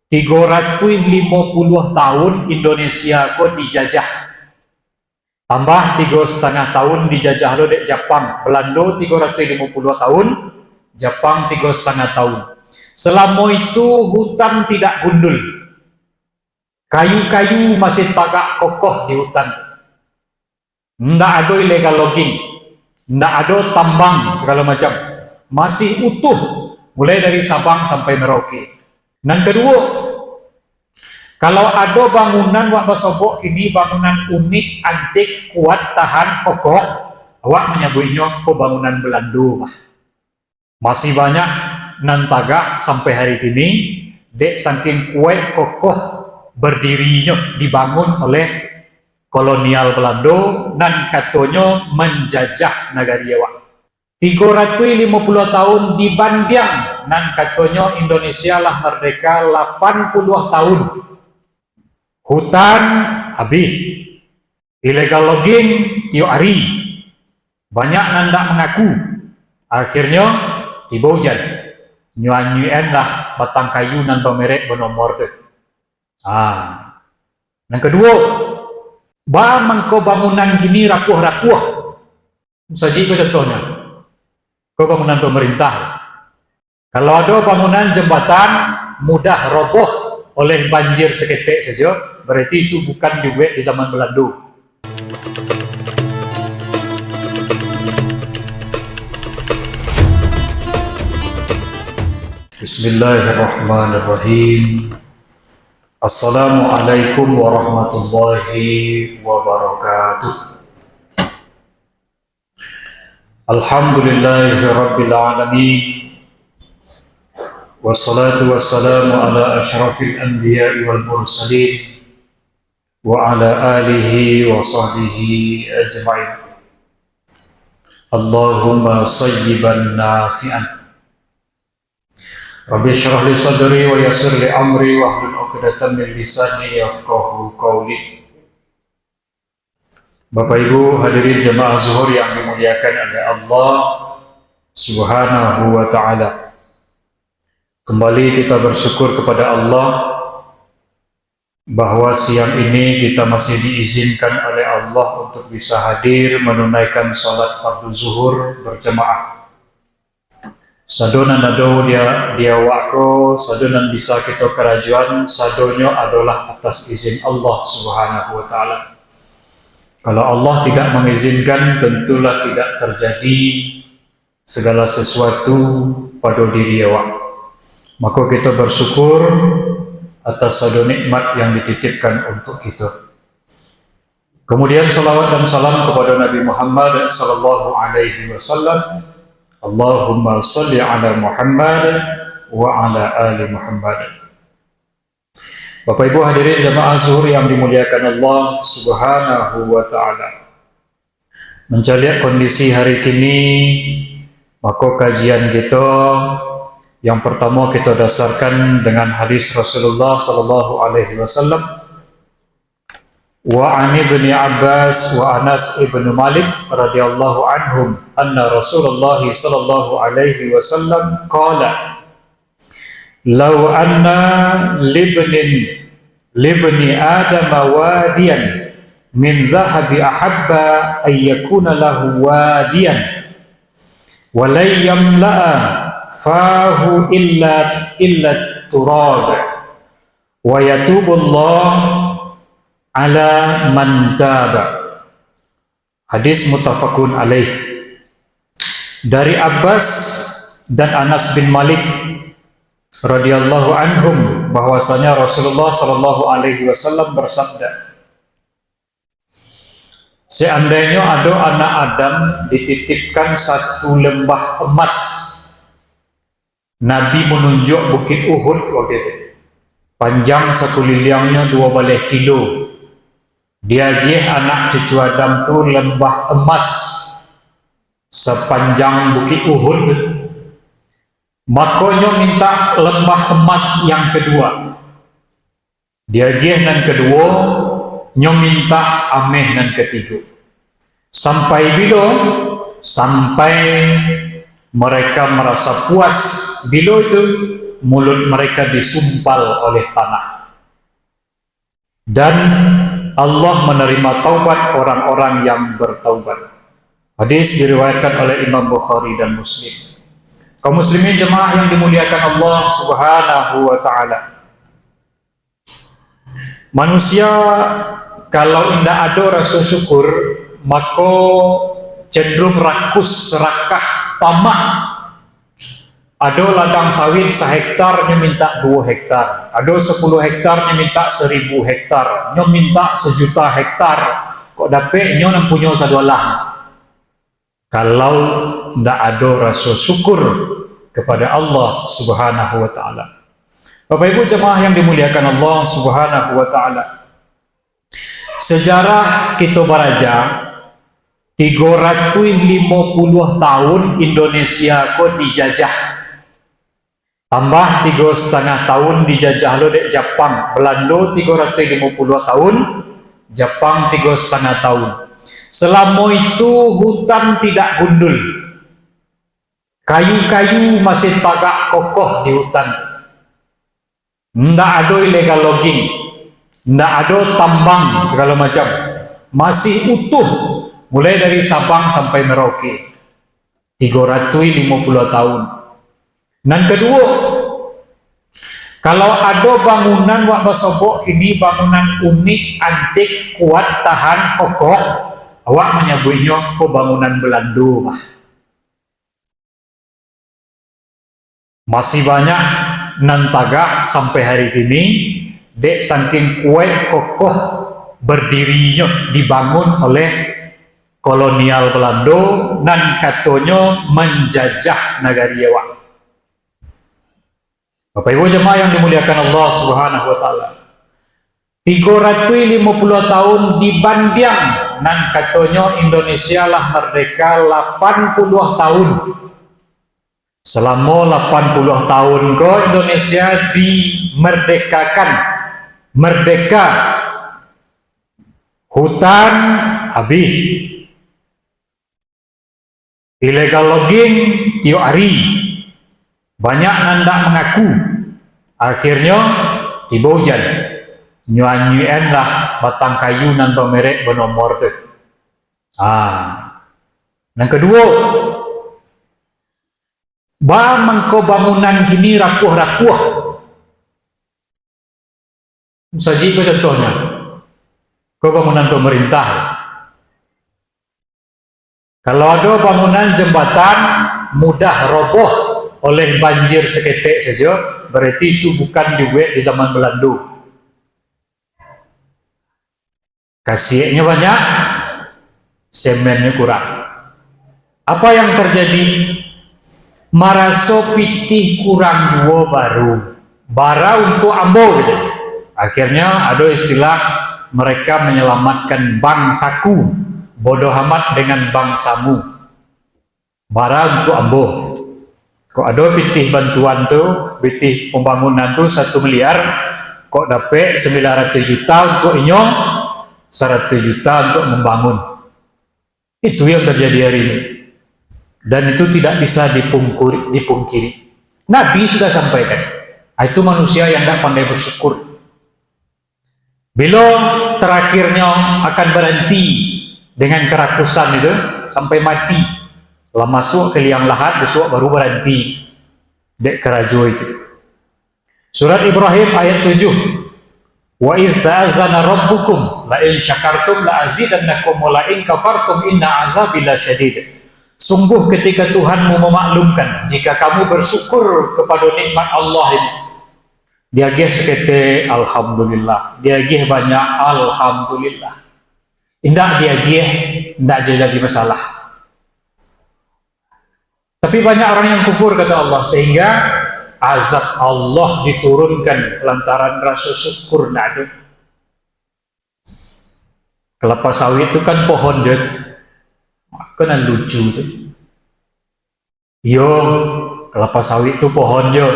350 tahun Indonesia ko dijajah. Tambah 3,5 tahun dijajah lo dek Jepang. Belanda 350 tahun, Jepang 3,5 tahun. Selama itu hutan tidak gundul. Kayu-kayu masih tagak kokoh di hutan. Nggak ada illegal logging, nggak ada tambang segala macam. Masih utuh, mulai dari Sabang sampai Merauke. Dan kedua, kalau ada bangunan wak basobok ini bangunan unik, antik, kuat, tahan, kokoh, awak menyebutnya ko bangunan Belanda. Masih banyak nan tagak sampai hari ini, dek saking kuat kokoh berdirinya dibangun oleh kolonial Belanda dan katanya menjajah negari awak. 350 tahun dibanding dan katanya Indonesia lah merdeka 80 tahun. Hutan habis, illegal logging tiap hari, banyak nanda mengaku. Akhirnya tiba hujan, nyuan lah batang kayu nan pemerek bernomor tu. Yang kedua, mangko bangunan gini rapuh-rapuh. Saji ko contohnya, ko bangunan pemerintah. Kalau ada bangunan jembatan mudah roboh oleh banjir seketik saja, berarti itu bukan dibuat di zaman Belanda. Bismillahirrahmanirrahim. Assalamualaikum warahmatullahi wabarakatuh. Alhamdulillahi rabbil alamin. Wassalatu wassalamu ala asyrafil anbiya'i wal mursalin wa ala alihi wa sahbihi ajma'in. Allahumma sayyiban nafi'an. Rabbi syrah li sadri wa yassir li amri wa hlul 'uqdatam min lisani yafqahu qawli. Bapak Ibu hadirin jemaah zuhur yang dimuliakan oleh Allah Subhanahu wa taala. Kembali kita bersyukur kepada Allah bahwa siang ini kita masih diizinkan oleh Allah untuk bisa hadir menunaikan salat fardu zuhur berjemaah. Sadonan ado dia wako, sadonan bisa kita kerajuan, sadonya adalah atas izin Allah Subhanahu wa taala. Kalau Allah tidak mengizinkan, tentulah tidak terjadi segala sesuatu pada diri awak. Maka kita bersyukur atas sadu nikmat yang dititipkan untuk kita. Kemudian salawat dan salam kepada Nabi Muhammad sallallahu alaihi wasallam. Allahumma salli ala Muhammad wa ala ali Muhammad. Bapak Ibu hadirin jemaah zuhur yang dimuliakan Allah Subhanahu wa taala. Mencari kondisi hari kini, maka kajian kita yang pertama kita dasarkan dengan hadis Rasulullah sallallahu alaihi wasallam. Wa an ibni Abbas wa Anas ibn Malik radhiyallahu anhum anna Rasulullah sallallahu alaihi wasallam qala law anna libni Adam wadiyan min dhahabi ahabba ay yakuna lahu wadiyan wa la yamla'a fahu illa turab wa yatubu Allah ala man taba. Hadis muttafaqun alaih. Dari Abbas dan Anas bin Malik radhiyallahu anhum bahwasanya Rasulullah sallallahu alaihi wasallam bersabda, seandainya ada anak Adam dititipkan satu lembah emas, Nabi menunjuk bukit Uhud waktu itu, panjang satu liliangnya 12 kilo. Dia anak cucu Adam tu lembah emas sepanjang bukit Uhud. Makanya minta lembah emas yang kedua. Dia nan kedua, nyo minta ameh nan ketiga. Sampai bila? Sampai mereka merasa puas bila itu mulut mereka disumpal oleh tanah. Dan Allah menerima taubat orang-orang yang bertaubat. Hadis diriwayatkan oleh Imam Bukhari dan Muslim. Kaum muslimin jemaah yang dimuliakan Allah Subhanahu wa taala. Manusia kalau tidak ada rasa syukur, maka cenderung rakus, serakah, tamak. Ada ladang sawit sehektar dia minta 2 hektar, ada 10 hektar dia minta 1000 hektar, dia minta 1.000.000 hektar. Kok dapat dia nak punya sadualah. Kalau tidak ada rasa syukur kepada Allah Subhanahu wa taala. Bapak Ibu jemaah yang dimuliakan Allah Subhanahu wa taala. Sejarah kita baraja 350 tahun Indonesia kok dijajah. Tambah 3,5 tahun dijajah lo dek Jepang. Belanda 350 tahun, Jepang 3,5 tahun. Selama itu hutan tidak gundul. Kayu-kayu masih tagak kokoh di hutan. Tidak ada illegal logging, tidak ada tambang segala macam. Masih utuh mulai dari Sabang sampai Merauke. 350 tahun. Dan kedua, kalau ada bangunan wak basobok ini bangunan unik, antik, kuat, tahan, kokoh, awak menyebutnya ko bangunan Belanda. Masih banyak nan tagak sampai hari ini dek saking kuat kokoh berdirinya dibangun oleh kolonial Belanda dan katanya menjajah negari awak. Bapak Ibu jemaah yang dimuliakan Allah Subhanahu wa taala. 350 tahun dibanding dan katanya Indonesia lah merdeka 80 tahun. Selama 80 tahun ke Indonesia dimerdekakan. Merdeka. Hutan habis. Illegal logging tiap hari. Banyak nandak mengaku. Akhirnya tiba hujan. Nyuan-nyuan lah batang kayu nan pemerek bernomor tu. Yang kedua, mengko bangunan gini rapuh-rapuh. Saji ko contohnya. Ko bangunan pemerintah. Kalau ada bangunan jembatan mudah roboh oleh banjir seketik saja, berarti itu bukan dibuat di zaman Belanda. Kasihnya banyak, semennya kurang. Apa yang terjadi? Maraso pitih kurang dua baru bara untuk ambo gitu. Akhirnya ada istilah mereka menyelamatkan bangsaku, bodoh amat dengan bangsamu. Bara untuk ambo. Kok ada pitih bantuan tuh, pitih pembangunan tuh 1 miliar, kok dapat 900 juta untuk inyong, 100 juta untuk membangun. Itu yang terjadi hari ini. Dan itu tidak bisa dipungkiri. Nabi sudah sampaikan, itu manusia yang tidak pandai bersyukur. Bila terakhirnya akan berhenti dengan kerakusan itu sampai mati. Kalau masuk ke liang lahat, besok baru berhenti dek kerajo itu. Surat Ibrahim ayat 7. Wa iz ta'azzana rabbukum la in syakartum la azidannakum wa la in kafartum inna azabi lasyadid. Sungguh ketika Tuhanmu memaklumkan jika kamu bersyukur kepada nikmat Allah ini. Dia gih sekete alhamdulillah. Dia gih banyak alhamdulillah. Indah dia gih, tidak jadi masalah. Tapi banyak orang yang kufur kata Allah, sehingga azab Allah diturunkan lantaran rasa syukur tidak ada. Kelapa sawit itu kan pohon dia, kan lucu tu. Yo, kelapa sawit itu pohon dia,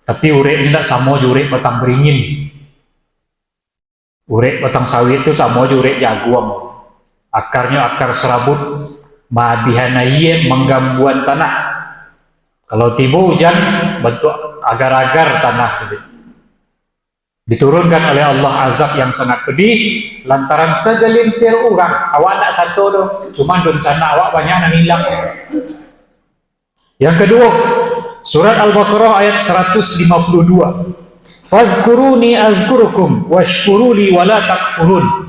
tapi urek ini tidak sama urek batang beringin. Urek batang sawit itu sama urek jaguam. Akarnya akar serabut, mabihanaiye menggambuan tanah. Kalau tiba hujan, bentuk agar-agar tanah gitu. Diturunkan oleh Allah azab yang sangat pedih lantaran segelintir orang. Awak nak satu tu, cuma dun sana awak banyak nak hilang. Yang kedua, surat Al-Baqarah ayat 152. Fazkuruni azkurukum washkuruli wala takfurun.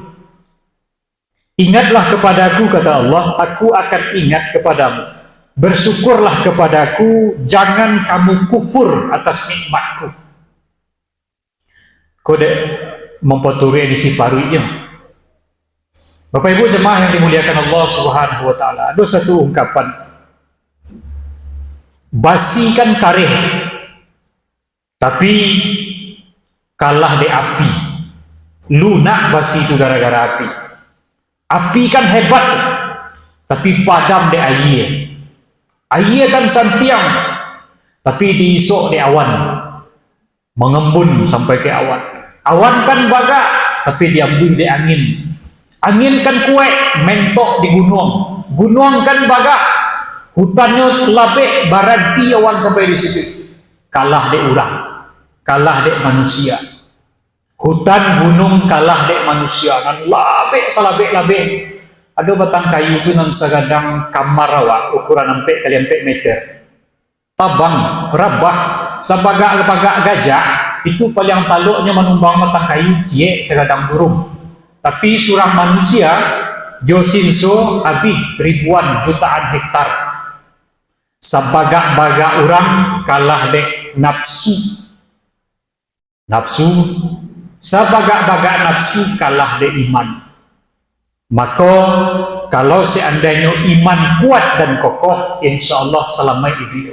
Ingatlah kepadaku, kata Allah, aku akan ingat kepadamu. Bersyukurlah kepadaku, jangan kamu kufur atas nikmatku. Kode mempoturi edisi parunya. Bapak Ibu jemaah yang dimuliakan Allah Subhanahu wa taala, ada satu ungkapan. Basi kan karih, tapi kalah di api. Lunak basi itu gara-gara api. Api kan hebat, tapi padam di air. Air kan santiang, tapi diisok di awan. Mengembun sampai ke awan. Awan kan bagak, tapi diambil di angin. Angin kan kuat, mentok di gunung. Gunung kan bagak, hutannya labek, baranti awan sampai di situ. Kalah di orang, kalah di manusia. Hutan gunung kalah di manusia. Nan labek salabek-labek. Ada batang kayu itu nan segadang kamar awak, ukuran 4 kali 4 meter. Tabang, rabah, sabagak-bagak gajah, itu paling taluknya menumbang batang kayu cie segadang burung. Tapi surang manusia, Josinso habis ribuan jutaan hektar. Sabagak-bagak orang kalah dek nafsu. Nafsu, sabagak-bagak nafsu kalah dek iman. Maka kalau seandainya iman kuat dan kokoh, insya Allah selama ini.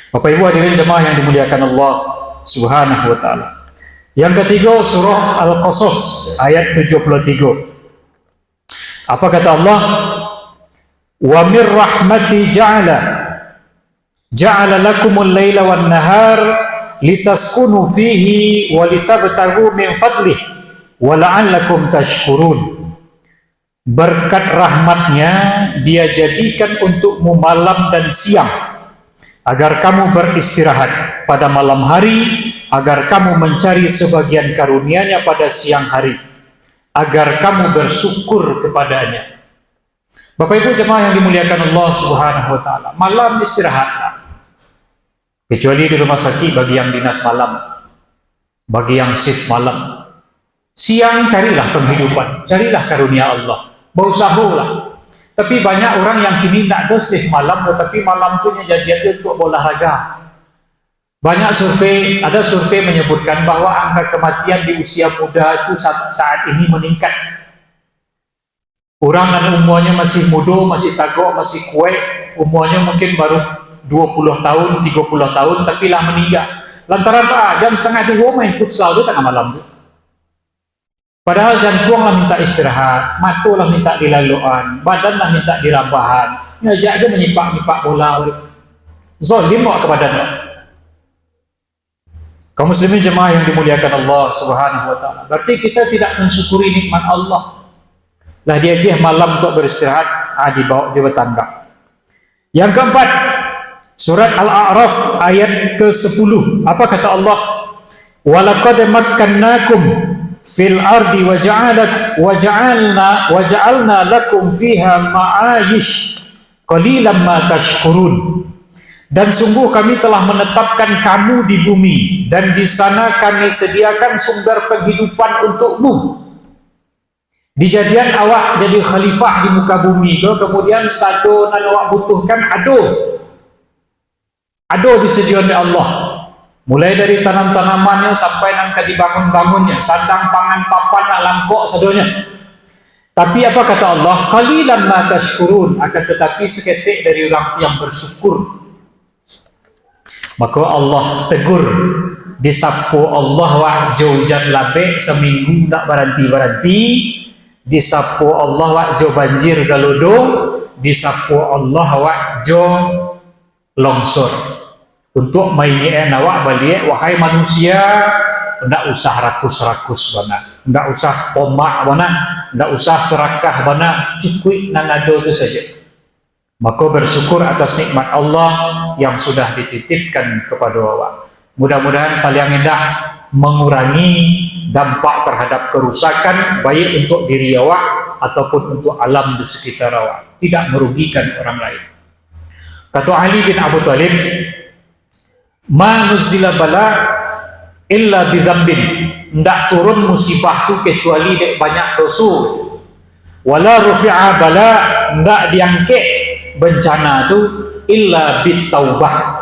Bapak Ibu hadirin jemaah yang dimuliakan Allah Subhanahu wa taala. Yang ketiga, surah Al-Qasas ayat 73. Apa kata Allah? Wa mir rahmati ja'ala lakumul laila wan nahar litaskunu fihi wa litabtaghu min fadlih wa la'allakum tashkurun. Berkat rahmatnya dia jadikan untukmu malam dan siang agar kamu beristirahat pada malam hari, agar kamu mencari sebagian karunia-Nya pada siang hari, agar kamu bersyukur kepadanya. Bapak Ibu jemaah yang dimuliakan Allah Subhanahu wa taala, malam istirahat. Kecuali di rumah sakit bagi yang dinas malam, bagi yang shift malam. Siang carilah penghidupan, carilah karunia Allah. Berusahalah. Tapi banyak orang yang kini tidak ada shift malam, tetapi malam itu jadi untuk olahraga. Banyak survei, ada survei menyebutkan bahwa angka kematian di usia muda itu saat ini meningkat. Orang yang umurnya masih muda, masih tagak, masih kuat, umurnya mungkin baru 20 tahun, 30 tahun, tapi lah meninggal. Lantaran jam 1:30 main futsal itu tengah malam itu. Padahal jantung lah minta istirahat, mata lah minta dilaluan, badan lah minta dirabahan. Ngajak dia menyipak-nyipak bola. Zalim kepada dia. Kaum muslimin jemaah yang dimuliakan Allah Subhanahu wa taala. Berarti kita tidak mensyukuri nikmat Allah. Lah dia malam untuk beristirahat, dibawa di tangga. Yang keempat, surat Al-A'raf ayat ke-10. Apa kata Allah? Walaqad makkannakum fil ardi waja'alna lakum fiha ma'ayish qalilan ma tashkurun. Dan sungguh kami telah menetapkan kamu di bumi, dan di sana kami sediakan sumber penghidupan untukmu. Dijadian awak jadi khalifah di muka bumi tu, kemudian satu yang awak butuhkan ado disediakan oleh Allah. Mulai dari tanam-tanamannya sampai nangka dibangun-bangunnya, sandang pangan papan nak langkok sadonya. Tapi apa kata Allah? Qalilan ma tashkurun, akan tetapi seketik dari orang yang bersyukur. Maka Allah tegur, disapu Allah wa'jo hujan labek seminggu nak berhenti-berhenti, disapu Allah wa'jo banjir galodong, disapu Allah wa'jo longsor. Untuk mainnya awak balik, wahai manusia, tidak usah rakus-rakus bana, tidak usah pomak bana, tidak usah serakah bana, cukup nanado itu saja. Maka bersyukur atas nikmat Allah yang sudah dititipkan kepada awak. Mudah-mudahan paling hendak mengurangi dampak terhadap kerusakan baik untuk diri awak ataupun untuk alam di sekitar awak, tidak merugikan orang lain. Kata Ali bin Abu Thalib, "Ma nuzila bala illa bi dzambin." Ndak turun musibah tu kecuali dek banyak dosa. Wala rufi'a bala, ndak diangkat bencana tu illa bit taubah.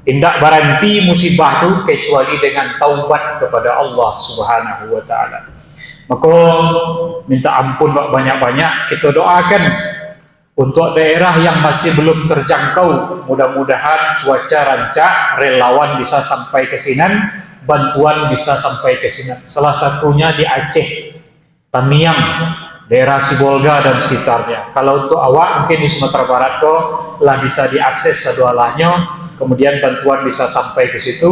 Tidak berhenti musibah tu kecuali dengan taubat kepada Allah Subhanahu wa taala. Maka minta ampun banyak-banyak, kita doakan untuk daerah yang masih belum terjangkau, mudah-mudahan cuaca rancak, relawan bisa sampai ke Sinan, bantuan bisa sampai ke Sinan. Salah satunya di Aceh, Tamiang, daerah Sibolga dan sekitarnya. Kalau untuk awak mungkin di Sumatera Barat kok lah bisa diakses sedualahnya, kemudian bantuan bisa sampai ke situ.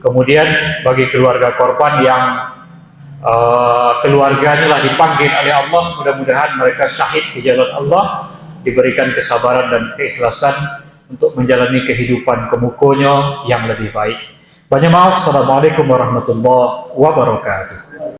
Kemudian bagi keluarga korban yang keluarganya lah dipanggil oleh Allah, mudah-mudahan mereka syahid di jalan Allah, diberikan kesabaran dan keikhlasan untuk menjalani kehidupan kemukonya yang lebih baik. Banyak maaf. Assalamualaikum warahmatullahi wabarakatuh.